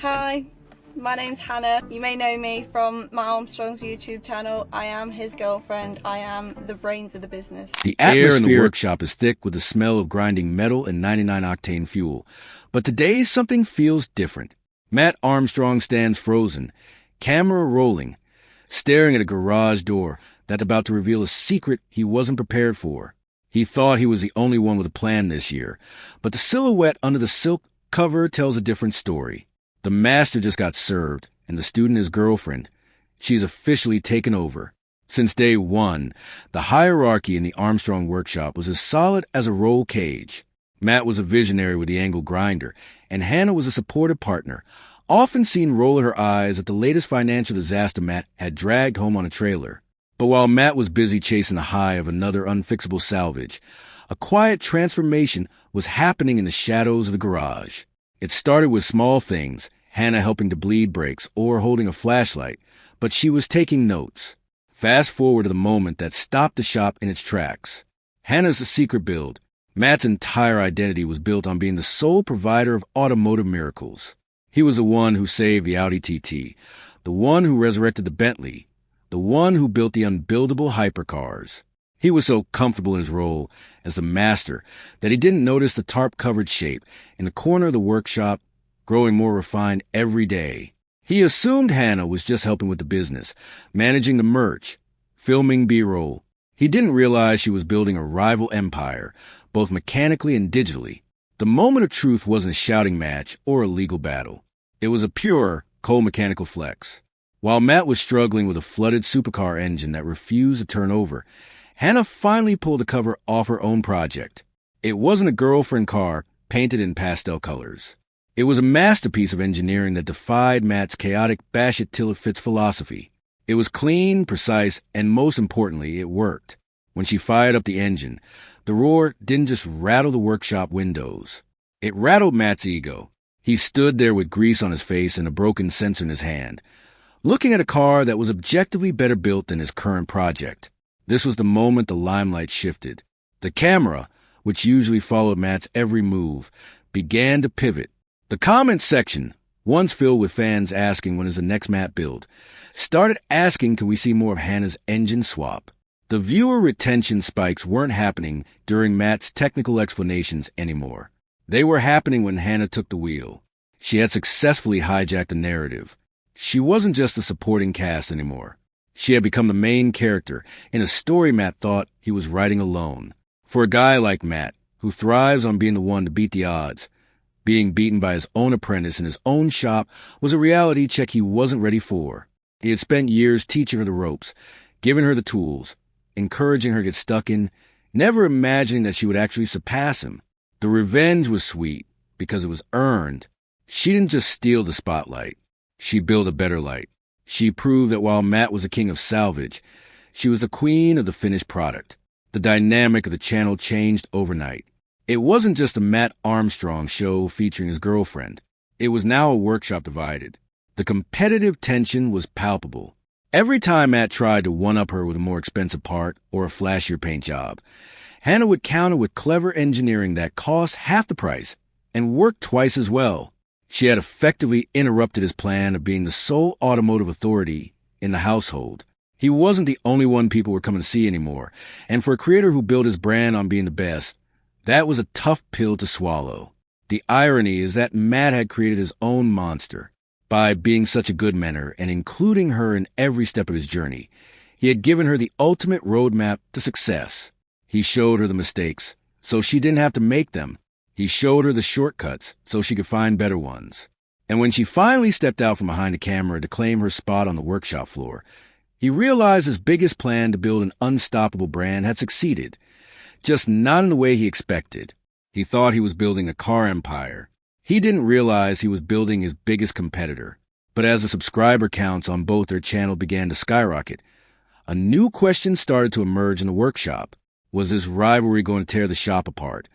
Hi, my name's Hannah. You may know me from my Armstrong's YouTube channel. I am his girlfriend. I am the brains of the business. The air in the workshop is thick with the smell of grinding metal and 99-octane fuel. But today, something feels different. Matt Armstrong stands frozen, camera rolling, staring at a garage door that's about to reveal a secret he wasn't prepared for. He thought he was the only one with a plan this year, but the silhouette under the silk cover tells a different story. The master just got served, and the student is girlfriend. She's officially taken over. Since day one, the hierarchy in the Armstrong workshop was as solid as a roll cage. Matt was a visionary with the angle grinder, and Hannah was a supportive partner, often seen rolling her eyes at the latest financial disaster Matt had dragged home on a trailer. But while Matt was busy chasing the high of another unfixable salvage, a quiet transformation was happening in the shadows of the garage. It started with small things, Hannah helping to bleed brakes or holding a flashlight, but she was taking notes. Fast forward to the moment that stopped the shop in its tracks. Hannah's a secret build. Matt's entire identity was built on being the sole provider of automotive miracles. He was the one who saved the Audi TT, the one who resurrected the Bentley, the one who built the unbuildable hypercars. He was so comfortable in his role as the master that he didn't notice the tarp-covered shape in the corner of the workshop growing more refined every day. He assumed Hannah was just helping with the business, managing the merch, filming B-roll. He didn't realize she was building a rival empire, both mechanically and digitally. The moment of truth wasn't a shouting match or a legal battle. It was a pure, cold mechanical flex. While Matt was struggling with a flooded supercar engine that refused to turn over, Hannah finally pulled the cover off her own project. It wasn't a girlfriend car painted in pastel colors. It was a masterpiece of engineering that defied Matt's chaotic bash it till it fits philosophy. It was clean, precise, and most importantly, it worked. When she fired up the engine, the roar didn't just rattle the workshop windows. It rattled Matt's ego. He stood there with grease on his face and a broken sensor in his hand, looking at a car that was objectively better built than his current project. This was the moment the limelight shifted. The camera, which usually followed Matt's every move, began to pivot. The comment section, once filled with fans asking when is the next Matt build, started asking can we see more of Hannah's engine swap. The viewer retention spikes weren't happening during Matt's technical explanations anymore. They were happening when Hannah took the wheel. She had successfully hijacked the narrative. She wasn't just a supporting cast anymore. She had become the main character in a story Matt thought he was writing alone. For a guy like Matt, who thrives on being the one to beat the odds, being beaten by his own apprentice in his own shop was a reality check he wasn't ready for. He had spent years teaching her the ropes, giving her the tools, encouraging her to get stuck in, never imagining that she would actually surpass him. The revenge was sweet because it was earned. She didn't just steal the spotlight. She built a better light. She proved that while Matt was a king of salvage, she was the queen of the finished product. The dynamic of the channel changed overnight. It wasn't just a Matt Armstrong show featuring his girlfriend. It was now a workshop divided. The competitive tension was palpable. Every time Matt tried to one-up her with a more expensive part or a flashier paint job, Hannah would counter with clever engineering that cost half the price and worked twice as well. She had effectively interrupted his plan of being the sole automotive authority in the household. He wasn't the only one people were coming to see anymore, and for a creator who built his brand on being the best, that was a tough pill to swallow. The irony is that Matt had created his own monster. By being such a good mentor and including her in every step of his journey, he had given her the ultimate roadmap to success. He showed her the mistakes, so she didn't have to make them. He showed her the shortcuts so she could find better ones. And when she finally stepped out from behind the camera to claim her spot on the workshop floor, he realized his biggest plan to build an unstoppable brand had succeeded, just not in the way he expected. He thought he was building a car empire. He didn't realize he was building his biggest competitor. But as the subscriber counts on both their channel began to skyrocket, a new question started to emerge in the workshop. Was this rivalry going to tear the shop apart?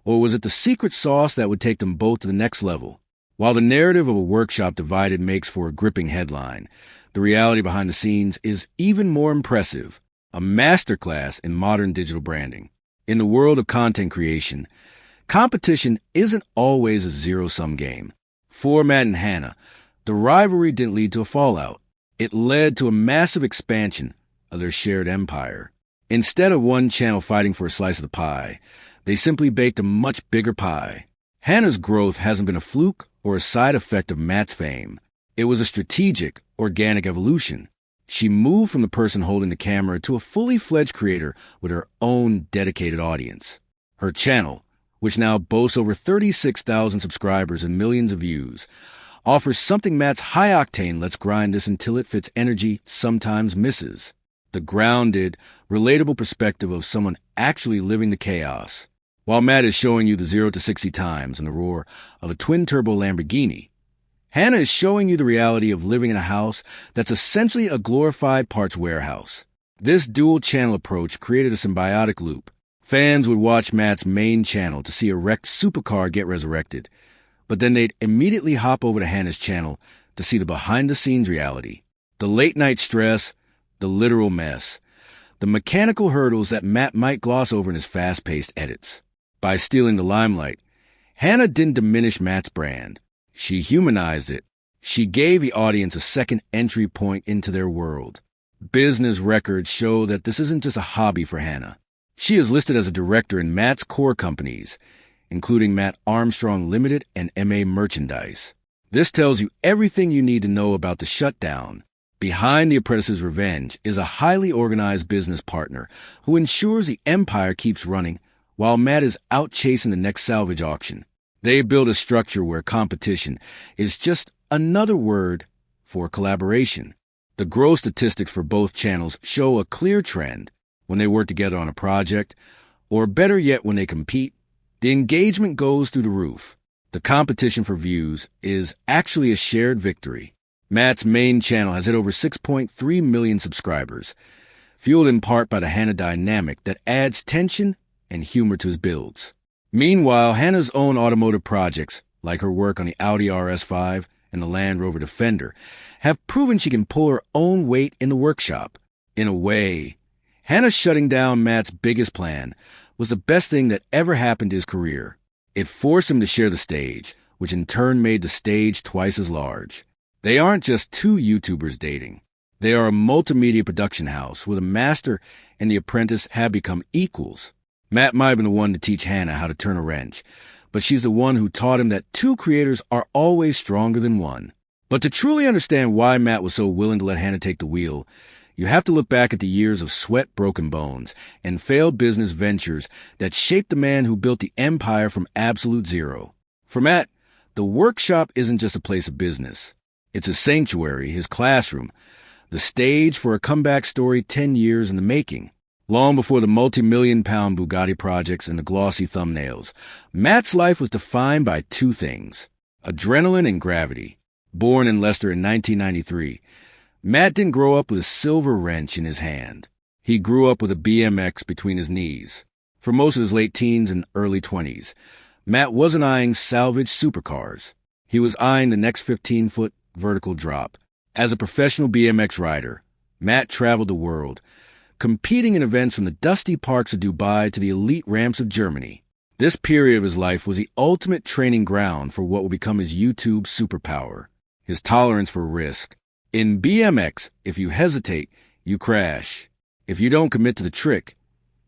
Or was it the secret sauce that would take them both to the next level? While the narrative of a workshop divided makes for a gripping headline, the reality behind the scenes is even more impressive, a masterclass in modern digital branding. In the world of content creation, competition isn't always a zero-sum game. For Matt and Hannah, the rivalry didn't lead to a fallout. It led to a massive expansion of their shared empire. Instead of one channel fighting for a slice of the pie, they simply baked a much bigger pie. Hannah's growth hasn't been a fluke or a side effect of Matt's fame. It was a strategic, organic evolution. She moved from the person holding the camera to a fully fledged creator with her own dedicated audience. Her channel, which now boasts over 36,000 subscribers and millions of views, offers something Matt's high-octane let's grind this until it fits energy sometimes misses. The grounded, relatable perspective of someone actually living the chaos. While Matt is showing you the 0 to 60 times and the roar of a twin-turbo Lamborghini, Hannah is showing you the reality of living in a house that's essentially a glorified parts warehouse. This dual-channel approach created a symbiotic loop. Fans would watch Matt's main channel to see a wrecked supercar get resurrected, but then they'd immediately hop over to Hannah's channel to see the behind-the-scenes reality, the late-night stress, the literal mess, the mechanical hurdles that Matt might gloss over in his fast-paced edits. By stealing the limelight, Hannah didn't diminish Matt's brand. She humanized it. She gave the audience a second entry point into their world. Business records show that this isn't just a hobby for Hannah. She is listed as a director in Matt's core companies, including Matt Armstrong Limited and MA Merchandise. This tells you everything you need to know about the shutdown. Behind the apprentice's revenge is a highly organized business partner who ensures the empire keeps running while Matt is out chasing the next salvage auction. They build a structure where competition is just another word for collaboration. The growth statistics for both channels show a clear trend. When they work together on a project, or better yet when they compete, the engagement goes through the roof. The competition for views is actually a shared victory. Matt's main channel has hit over 6.3 million subscribers, fueled in part by the Hannah dynamic that adds tension and humor to his builds. Meanwhile, Hannah's own automotive projects, like her work on the Audi RS5 and the Land Rover Defender, have proven she can pull her own weight in the workshop. In a way, Hannah shutting down Matt's biggest plan was the best thing that ever happened to his career. It forced him to share the stage, which in turn made the stage twice as large. They aren't just two YouTubers dating. They are a multimedia production house where the master and the apprentice have become equals. Matt might have been the one to teach Hannah how to turn a wrench, but she's the one who taught him that two creators are always stronger than one. But to truly understand why Matt was so willing to let Hannah take the wheel, you have to look back at the years of sweat, broken bones, and failed business ventures that shaped the man who built the empire from absolute zero. For Matt, the workshop isn't just a place of business. It's a sanctuary, his classroom, the stage for a comeback story 10 years in the making. Long before the multi-million-pound Bugatti projects and the glossy thumbnails, Matt's life was defined by two things: adrenaline and gravity. Born in Leicester in 1993, Matt didn't grow up with a silver wrench in his hand. He grew up with a BMX between his knees. For most of his late teens and early 20s, Matt wasn't eyeing salvage supercars. He was eyeing the next 15-foot vertical drop. As a professional BMX rider, Matt traveled the world, competing in events from the dusty parks of Dubai to the elite ramps of Germany. This period of his life was the ultimate training ground for what would become his YouTube superpower, his tolerance for risk. In BMX, if you hesitate, you crash. If you don't commit to the trick,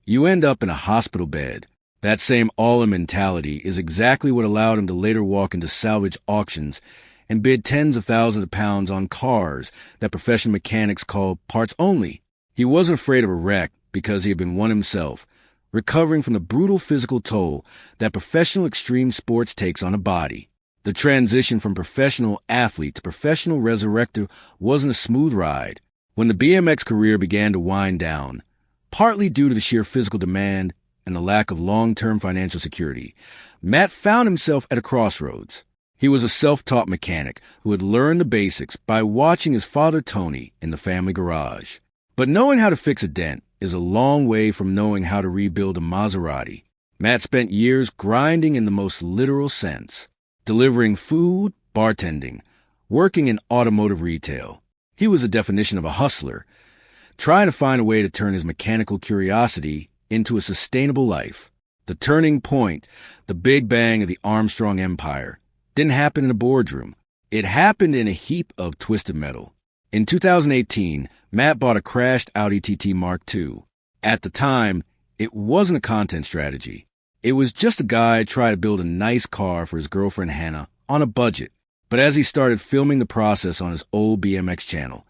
you end up in a hospital bed. That same all-in mentality is exactly what allowed him to later walk into salvage auctions and bid tens of thousands of pounds on cars that professional mechanics called parts only. He wasn't afraid of a wreck because he had been one himself, recovering from the brutal physical toll that professional extreme sports takes on a body. The transition from professional athlete to professional resurrector wasn't a smooth ride. When the BMX career began to wind down, partly due to the sheer physical demand and the lack of long-term financial security, Matt found himself at a crossroads. He was a self-taught mechanic who had learned the basics by watching his father Tony in the family garage. But knowing how to fix a dent is a long way from knowing how to rebuild a Maserati. Matt spent years grinding in the most literal sense, delivering food, bartending, working in automotive retail. He was the definition of a hustler, trying to find a way to turn his mechanical curiosity into a sustainable life. The turning point, the big bang of the Armstrong empire, didn't happen in a boardroom. It happened in a heap of twisted metal. In 2018, Matt bought a crashed Audi TT Mark II. At the time, it wasn't a content strategy. It was just a guy trying to build a nice car for his girlfriend Hannah on a budget. But as he started filming the process on his old BMX channel,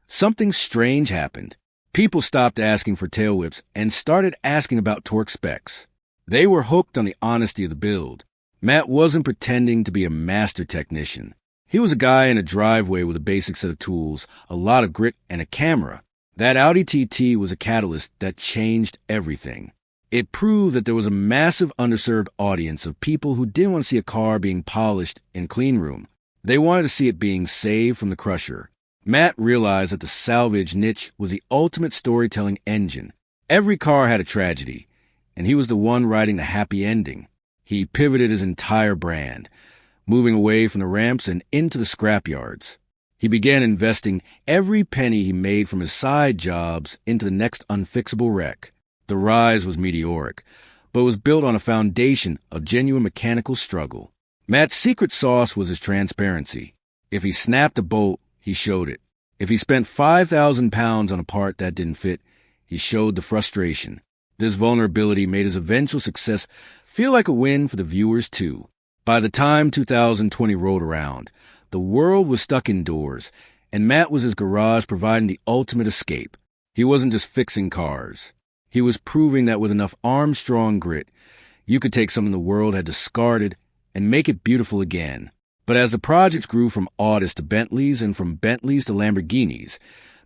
something strange happened. People stopped asking for tail whips and started asking about torque specs. They were hooked on the honesty of the build. Matt wasn't pretending to be a master technician. He was a guy in a driveway with a basic set of tools, a lot of grit, and a camera. That Audi TT was a catalyst that changed everything. It proved that there was a massive underserved audience of people who didn't want to see a car being polished in clean room. They wanted to see it being saved from the crusher. Matt realized that the salvage niche was the ultimate storytelling engine. Every car had a tragedy, and he was the one writing the happy ending. He pivoted his entire brand, moving away from the ramps and into the scrapyards. He began investing every penny he made from his side jobs into the next unfixable wreck. The rise was meteoric, but was built on a foundation of genuine mechanical struggle. Matt's secret sauce was his transparency. If he snapped a bolt, he showed it. If he spent 5,000 pounds on a part that didn't fit, he showed the frustration. This vulnerability made his eventual success feel like a win for the viewers too. By the time 2020 rolled around, the world was stuck indoors, and Matt was his garage providing the ultimate escape. He wasn't just fixing cars. He was proving that with enough Armstrong grit, you could take something the world had discarded and make it beautiful again. But as the projects grew from Audis to Bentleys and from Bentleys to Lamborghinis,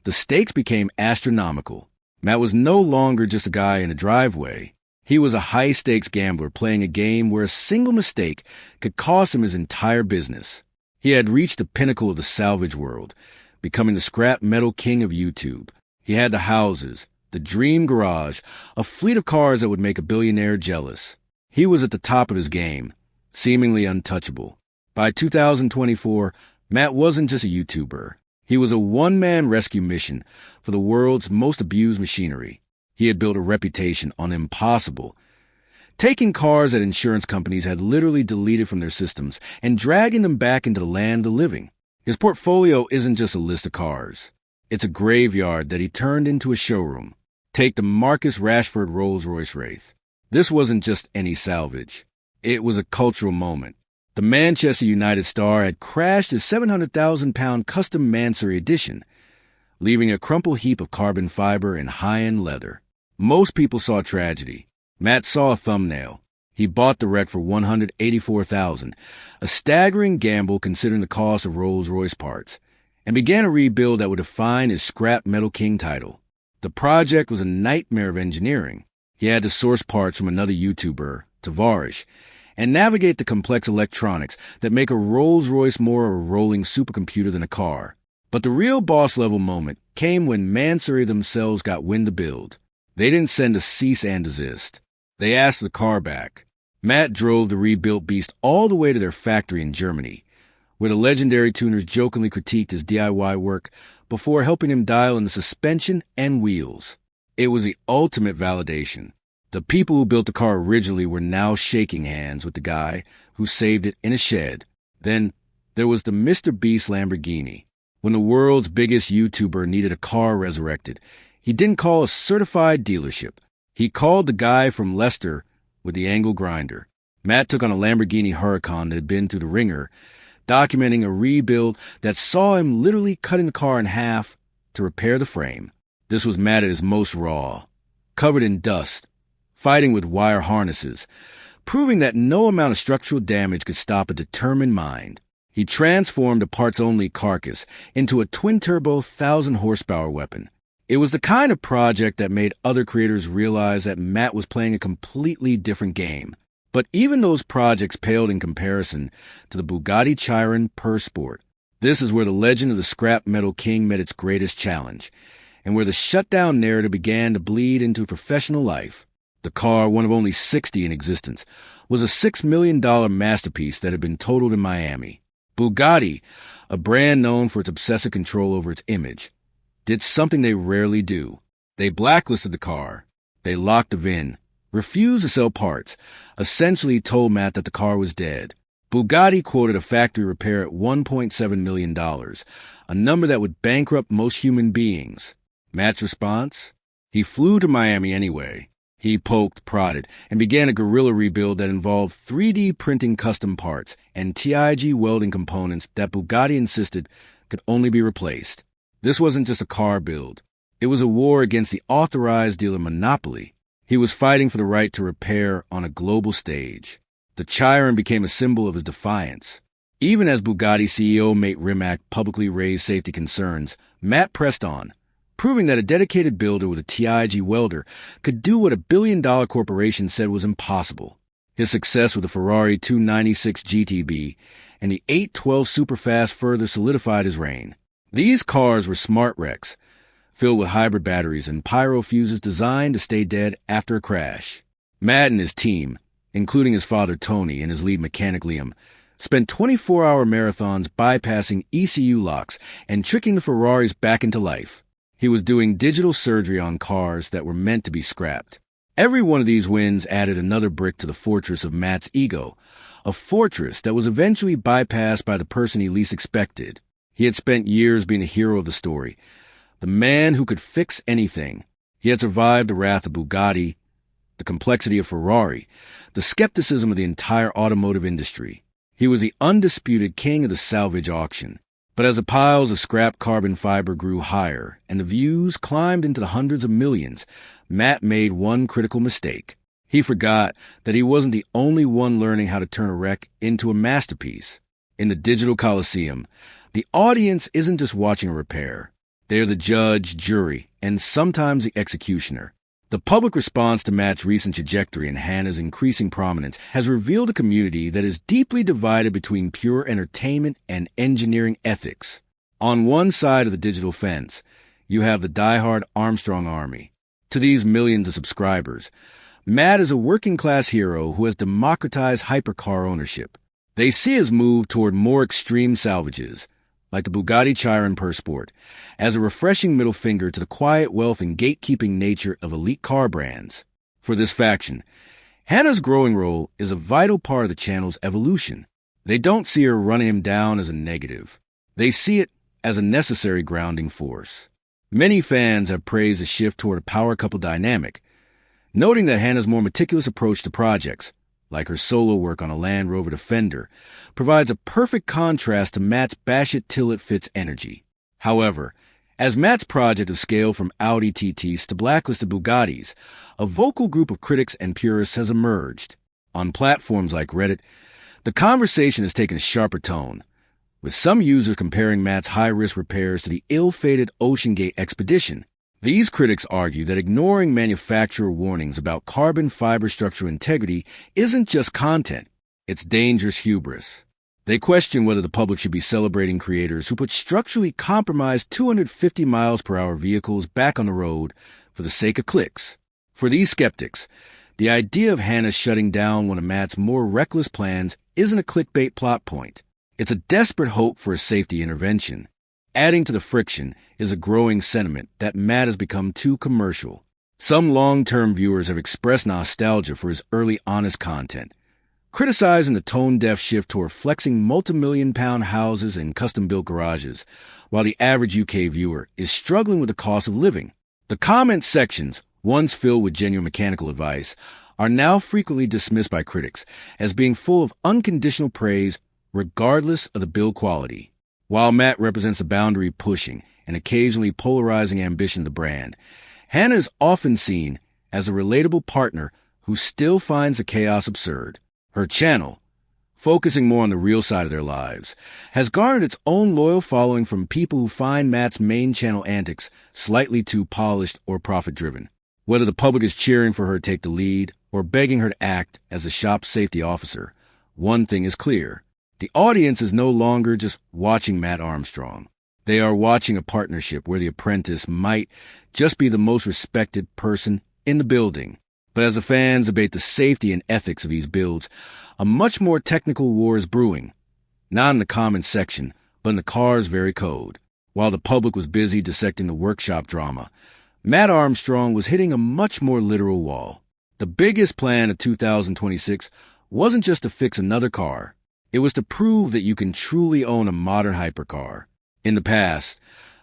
the stakes became astronomical. Matt was no longer just a guy in a driveway. He was a high-stakes gambler playing a game where a single mistake could cost him his entire business. He had reached the pinnacle of the salvage world, becoming the scrap metal king of YouTube. He had the houses, the dream garage, a fleet of cars that would make a billionaire jealous. He was at the top of his game, seemingly untouchable. By 2024, Matt wasn't just a YouTuber. He was a one-man rescue mission for the world's most abused machinery. He had built a reputation on the impossible, taking cars that insurance companies had literally deleted from their systems and dragging them back into the land of the living. His portfolio isn't just a list of cars. It's a graveyard that he turned into a showroom. Take the Marcus Rashford Rolls-Royce Wraith. This wasn't just any salvage. It was a cultural moment. The Manchester United star had crashed his 700,000-pound custom Mansory edition, leaving a crumpled heap of carbon fiber and high-end leather. Most people saw tragedy. Matt saw a thumbnail. He bought the wreck for $184,000, a staggering gamble considering the cost of Rolls-Royce parts, and began a rebuild that would define his scrap metal king title. The project was a nightmare of engineering. He had to source parts from another YouTuber, Tavarish, and navigate the complex electronics that make a Rolls-Royce more of a rolling supercomputer than a car. But the real boss-level moment came when Mansory themselves got wind to build. They didn't send a cease and desist. They asked for the car back. Matt drove the rebuilt beast all the way to their factory in Germany, where the legendary tuners jokingly critiqued his DIY work before helping him dial in the suspension and wheels. It was the ultimate validation. The people who built the car originally were now shaking hands with the guy who saved it in a shed. Then there was the MrBeast Lamborghini. When the world's biggest YouTuber needed a car resurrected, he didn't call a certified dealership. He called the guy from Leicester with the angle grinder. Matt took on a Lamborghini Huracan that had been through the ringer, documenting a rebuild that saw him literally cutting the car in half to repair the frame. This was Matt at his most raw, covered in dust, fighting with wire harnesses, proving that no amount of structural damage could stop a determined mind. He transformed a parts-only carcass into a twin-turbo 1,000-horsepower weapon. It was the kind of project that made other creators realize that Matt was playing a completely different game. But even those projects paled in comparison to the Bugatti Chiron Pur Sport. This is where the legend of the scrap metal king met its greatest challenge, and where the shutdown narrative began to bleed into professional life. The car, one of only 60 in existence, was a $6 million masterpiece that had been totaled in Miami. Bugatti, a brand known for its obsessive control over its image, did something they rarely do. They blacklisted the car. They locked the VIN, refused to sell parts, essentially told Matt that the car was dead. Bugatti quoted a factory repair at $1.7 million, a number that would bankrupt most human beings. Matt's response? He flew to Miami anyway. He poked, prodded, and began a guerrilla rebuild that involved 3D printing custom parts and TIG welding components that Bugatti insisted could only be replaced. This wasn't just a car build. It was a war against the authorized dealer monopoly. He was fighting for the right to repair on a global stage. The Chiron became a symbol of his defiance. Even as Bugatti CEO Mate Rimac publicly raised safety concerns, Matt pressed on, proving that a dedicated builder with a TIG welder could do what a billion-dollar corporation said was impossible. His success with the Ferrari 296 GTB and the 812 Superfast further solidified his reign. These cars were smart wrecks, filled with hybrid batteries and pyro fuses designed to stay dead after a crash. Matt and his team, including his father Tony and his lead mechanic Liam, spent 24-hour marathons bypassing ECU locks and tricking the Ferraris back into life. He was doing digital surgery on cars that were meant to be scrapped. Every one of these wins added another brick to the fortress of Matt's ego, a fortress that was eventually bypassed by the person he least expected. He had spent years being the hero of the story, the man who could fix anything. He had survived the wrath of Bugatti, the complexity of Ferrari, the skepticism of the entire automotive industry. He was the undisputed king of the salvage auction. But as the piles of scrap carbon fiber grew higher and the views climbed into the hundreds of millions, Matt made one critical mistake. He forgot that he wasn't the only one learning how to turn a wreck into a masterpiece. In the digital coliseum, the audience isn't just watching a repair. They're the judge, jury, and sometimes the executioner. The public response to Matt's recent trajectory and Hannah's increasing prominence has revealed a community that is deeply divided between pure entertainment and engineering ethics. On one side of the digital fence, you have the diehard Armstrong army. To these millions of subscribers, Matt is a working-class hero who has democratized hypercar ownership. They see his move toward more extreme salvages, like the Bugatti Chiron Pur Sport, as a refreshing middle finger to the quiet wealth and gatekeeping nature of elite car brands. For this faction, Hannah's growing role is a vital part of the channel's evolution. They don't see her running him down as a negative. They see it as a necessary grounding force. Many fans have praised the shift toward a power couple dynamic, noting that Hannah's more meticulous approach to projects, like her solo work on a Land Rover Defender, provides a perfect contrast to Matt's bash-it-till-it-fits energy. However, as Matt's project has scaled from Audi TTs to blacklisted Bugattis, a vocal group of critics and purists has emerged. On platforms like Reddit, the conversation has taken a sharper tone, with some users comparing Matt's high-risk repairs to the ill-fated OceanGate expedition. These critics argue that ignoring manufacturer warnings about carbon fiber structural integrity isn't just content, it's dangerous hubris. They question whether the public should be celebrating creators who put structurally compromised 250 miles per hour vehicles back on the road for the sake of clicks. For these skeptics, the idea of Hannah shutting down one of Matt's more reckless plans isn't a clickbait plot point. It's a desperate hope for a safety intervention. Adding to the friction is a growing sentiment that Matt has become too commercial. Some long-term viewers have expressed nostalgia for his early honest content, criticizing the tone-deaf shift toward flexing multi-million-pound houses and custom-built garages, while the average UK viewer is struggling with the cost of living. The comment sections, once filled with genuine mechanical advice, are now frequently dismissed by critics as being full of unconditional praise regardless of the build quality. While Matt represents a boundary-pushing and occasionally polarizing ambition of the brand, Hannah is often seen as a relatable partner who still finds the chaos absurd. Her channel, focusing more on the real side of their lives, has garnered its own loyal following from people who find Matt's main channel antics slightly too polished or profit-driven. Whether the public is cheering for her to take the lead or begging her to act as a shop safety officer, one thing is clear. The audience is no longer just watching Matt Armstrong. They are watching a partnership where the apprentice might just be the most respected person in the building. But as the fans debate the safety and ethics of these builds, a much more technical war is brewing. Not in the comment section, but in the car's very code. While the public was busy dissecting the workshop drama, Matt Armstrong was hitting a much more literal wall. The biggest plan of 2026 wasn't just to fix another car. It was to prove that you can truly own a modern hypercar. In the past,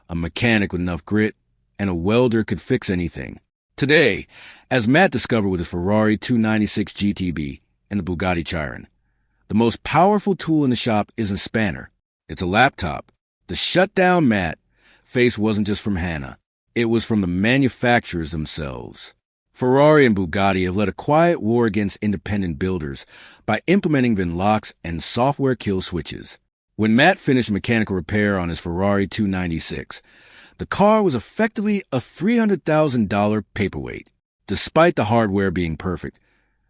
a mechanic with enough grit and a welder could fix anything. Today, as Matt discovered with his Ferrari 296 GTB and the Bugatti Chiron, the most powerful tool in the shop isn't a spanner. It's a laptop. The shutdown Matt faced wasn't just from Hannah. It was from the manufacturers themselves. Ferrari and Bugatti have led a quiet war against independent builders by implementing VIN locks and software kill switches. When Matt finished mechanical repair on his Ferrari 296, the car was effectively a $300,000 paperweight. Despite the hardware being perfect,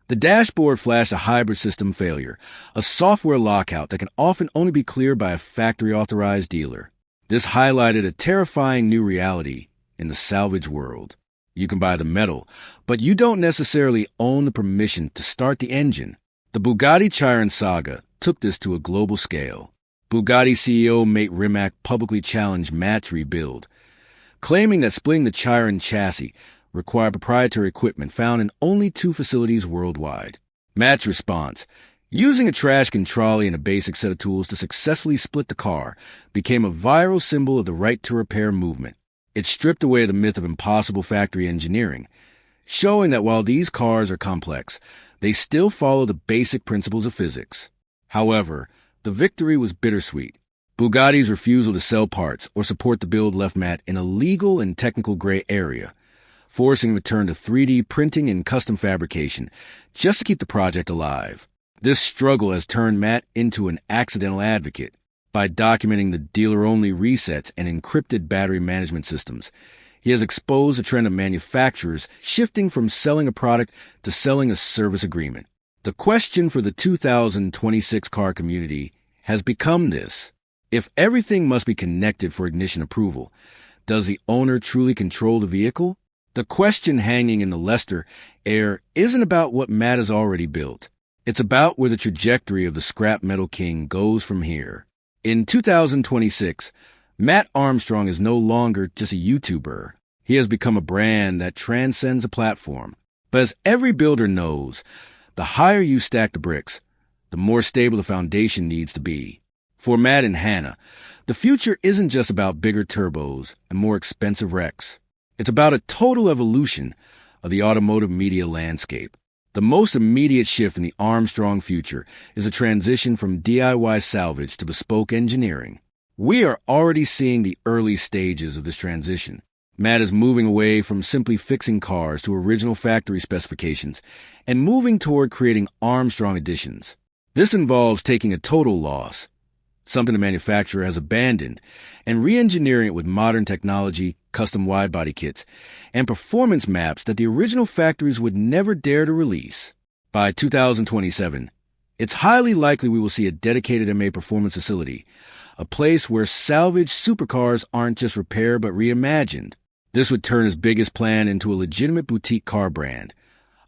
the dashboard flashed a hybrid system failure, a software lockout that can often only be cleared by a factory-authorized dealer. This highlighted a terrifying new reality in the salvage world. You can buy the metal, but you don't necessarily own the permission to start the engine. The Bugatti Chiron saga took this to a global scale. Bugatti CEO Mate Rimac publicly challenged Matt's rebuild, claiming that splitting the Chiron chassis required proprietary equipment found in only 2 facilities worldwide. Matt's response, using a trash can trolley and a basic set of tools to successfully split the car, became a viral symbol of the right to repair movement. It stripped away the myth of impossible factory engineering, showing that while these cars are complex, they still follow the basic principles of physics. However, the victory was bittersweet. Bugatti's refusal to sell parts or support the build left Matt in a legal and technical gray area, forcing him to turn to 3D printing and custom fabrication just to keep the project alive. This struggle has turned Matt into an accidental advocate. By documenting the dealer-only resets and encrypted battery management systems, he has exposed a trend of manufacturers shifting from selling a product to selling a service agreement. The question for the 2026 car community has become this: if everything must be connected for ignition approval, does the owner truly control the vehicle? The question hanging in the Leicester air isn't about what Matt has already built. It's about where the trajectory of the scrap metal king goes from here. In 2026, Matt Armstrong is no longer just a YouTuber. He has become a brand that transcends a platform. But as every builder knows, the higher you stack the bricks, the more stable the foundation needs to be. For Matt and Hannah, the future isn't just about bigger turbos and more expensive wrecks. It's about a total evolution of the automotive media landscape. The most immediate shift in the Armstrong future is a transition from DIY salvage to bespoke engineering. We are already seeing the early stages of this transition. Matt is moving away from simply fixing cars to original factory specifications and moving toward creating Armstrong editions. This involves taking a total loss, something the manufacturer has abandoned, and re-engineering it with modern technology, custom wide-body kits, and performance maps that the original factories would never dare to release. By 2027, it's highly likely we will see a dedicated MA performance facility, a place where salvage supercars aren't just repaired but reimagined. This would turn his biggest plan into a legitimate boutique car brand,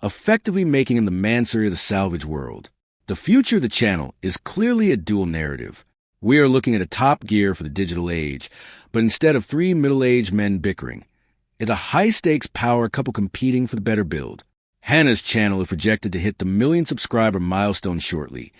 effectively making him the Mansory of the salvage world. The future of the channel is clearly a dual narrative. We are looking at a top gear for the digital age, but instead of 3 middle-aged men bickering, it's a high-stakes power couple competing for the better build. Hannah's channel is projected to hit the 1 million subscriber milestone shortly,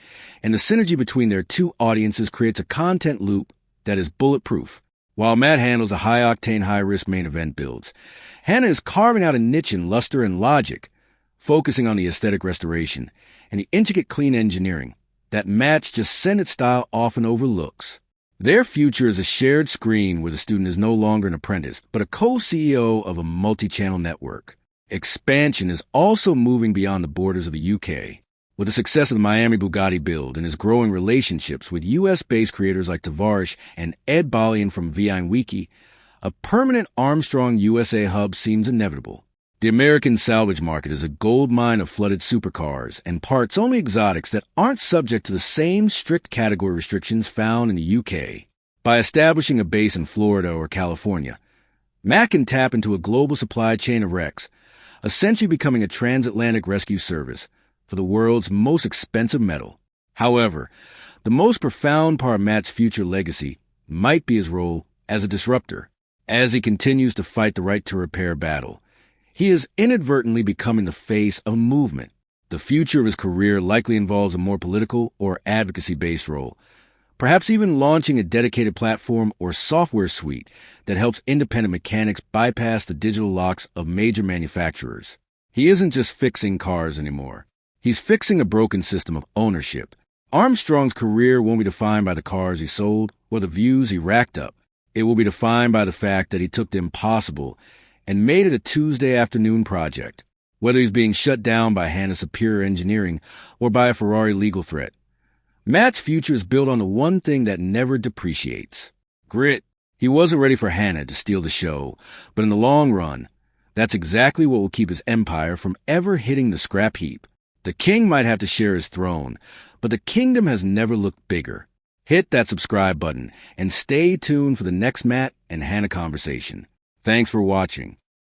and the synergy between their 2 audiences creates a content loop that is bulletproof. While Matt handles a high-octane, high-risk main event builds, Hannah is carving out a niche in luster and logic, focusing on the aesthetic restoration and the intricate clean engineering that Matt's just Senate style often overlooks. Their future is a shared screen where the student is no longer an apprentice, but a co-CEO of a multi-channel network. Expansion is also moving beyond the borders of the UK. With the success of the Miami Bugatti build and his growing relationships with US-based creators like Tavarish and Ed Balian from Wiki, a permanent Armstrong USA hub seems inevitable. The American salvage market is a gold mine of flooded supercars and parts-only exotics that aren't subject to the same strict category restrictions found in the UK. By establishing a base in Florida or California, Matt can tap into a global supply chain of wrecks, essentially becoming a transatlantic rescue service for the world's most expensive metal. However, the most profound part of Matt's future legacy might be his role as a disruptor. As he continues to fight the right to repair battle, he is inadvertently becoming the face of a movement. The future of his career likely involves a more political or advocacy-based role, perhaps even launching a dedicated platform or software suite that helps independent mechanics bypass the digital locks of major manufacturers. He isn't just fixing cars anymore. He's fixing a broken system of ownership. Armstrong's career won't be defined by the cars he sold or the views he racked up. It will be defined by the fact that he took the impossible and made it a Tuesday afternoon project, whether he's being shut down by Hannah's superior engineering or by a Ferrari legal threat. Matt's future is built on the one thing that never depreciates: grit. He wasn't ready for Hannah to steal the show, but in the long run, that's exactly what will keep his empire from ever hitting the scrap heap. The king might have to share his throne, but the kingdom has never looked bigger. Hit that subscribe button and stay tuned for the next Matt and Hannah conversation. Thanks for watching.